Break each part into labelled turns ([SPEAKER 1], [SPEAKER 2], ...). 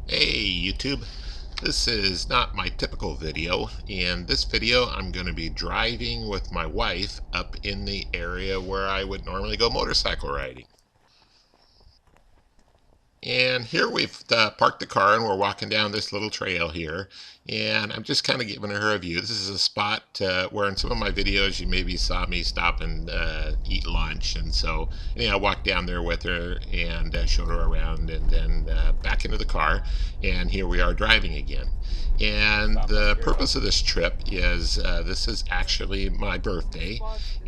[SPEAKER 1] Hey YouTube, this is not my typical video. In this video I'm going to be driving with my wife up in the area where I would normally go motorcycle riding. And here we've parked the car and we're walking down this little trail here. And I'm just kind of giving her a view. This is a spot where in some of my videos you maybe saw me stop and eat lunch. And so anyhow, I walked down there with her and showed her around and then back into the car. And here we are driving again. And the purpose of this trip is this is actually my birthday,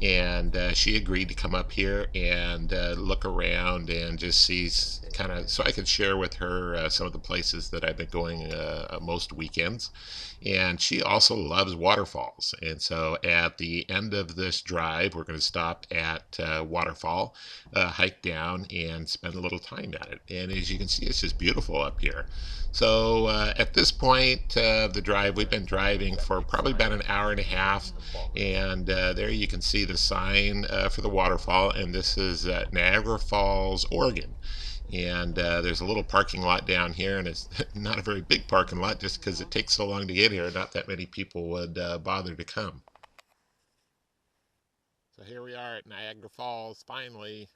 [SPEAKER 1] and she agreed to come up here and look around and just see kind of so I could share with her some of the places that I've been going most weekends. And she also loves waterfalls. And so at the end of this drive, we're going to stop at Waterfall, hike down, and spend a little time at it. And as you can see, it's just beautiful up here. So at this point of the drive, we've been driving for probably about an hour and a half. And there you can see the sign for the waterfall. And this is Niagara Falls, Oregon. And there's a little parking lot down here, and it's not a very big parking lot just because it takes so long to get here. Not that many people would bother to come. So here we are at Niagara Falls. Finally,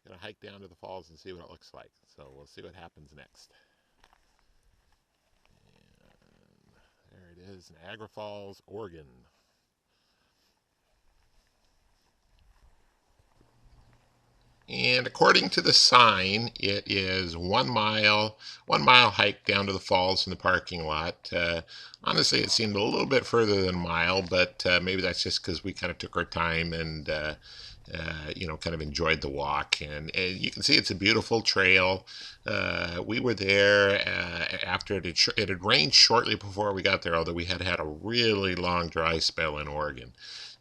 [SPEAKER 1] gonna hike down to the falls and see what it looks like. So we'll see what happens next. And there it is, Niagara Falls, Oregon. And according to the sign, it is 1 mile hike down to the falls in the parking lot. Honestly, it seemed a little bit further than a mile, but maybe that's just because we kind of took our time and kind of enjoyed the walk. And you can see it's a beautiful trail. We were there after it had rained shortly before we got there, although we had had a really long dry spell in Oregon.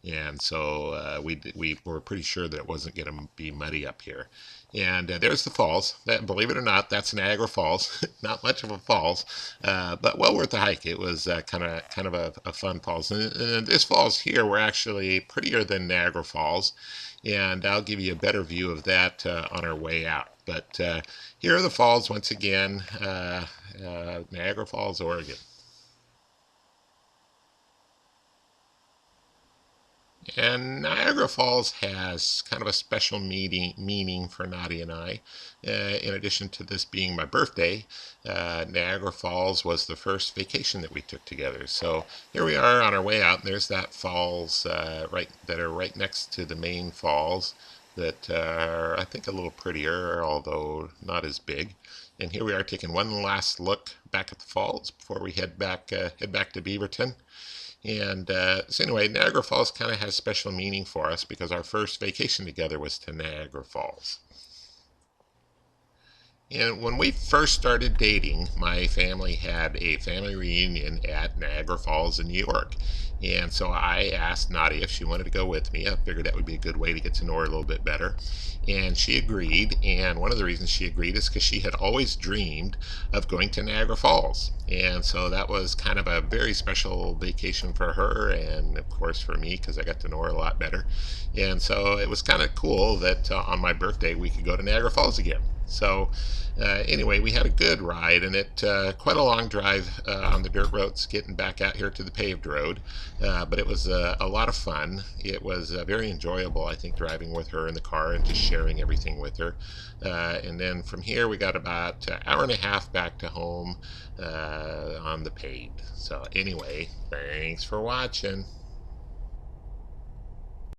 [SPEAKER 1] And so we were pretty sure that it wasn't going to be muddy up here. And there's the falls. Believe it or not, that's Niagara Falls. Not much of a falls, but well worth the hike. It was kind of a fun falls. And this falls here were actually prettier than Niagara Falls, and I'll give you a better view of that on our way out. But here are the falls once again, Niagara Falls, Oregon. And Niagara Falls has kind of a special meaning for Nadia and I. In addition to this being my birthday, Niagara Falls was the first vacation that we took together. So here we are on our way out, and there's that falls that are right next to the main falls that are, I think, a little prettier, although not as big. And here we are taking one last look back at the falls before we head back to Beaverton. And so anyway, Niagara Falls kind of has special meaning for us because our first vacation together was to Niagara Falls. And when we first started dating, my family had a family reunion at Niagara Falls in New York. And so I asked Nadia if she wanted to go with me. I figured that would be a good way to get to know her a little bit better. And she agreed. And one of the reasons she agreed is because she had always dreamed of going to Niagara Falls. And so that was kind of a very special vacation for her and, of course, for me because I got to know her a lot better. And so it was kind of cool that on my birthday we could go to Niagara Falls again. So anyway, we had a good ride, and it quite a long drive on the dirt roads getting back out here to the paved road, but it was a lot of fun. It was very enjoyable, I think, driving with her in the car and just sharing everything with her. And then from here, we got about an hour and a half back to home on the paved. So anyway, thanks for watching.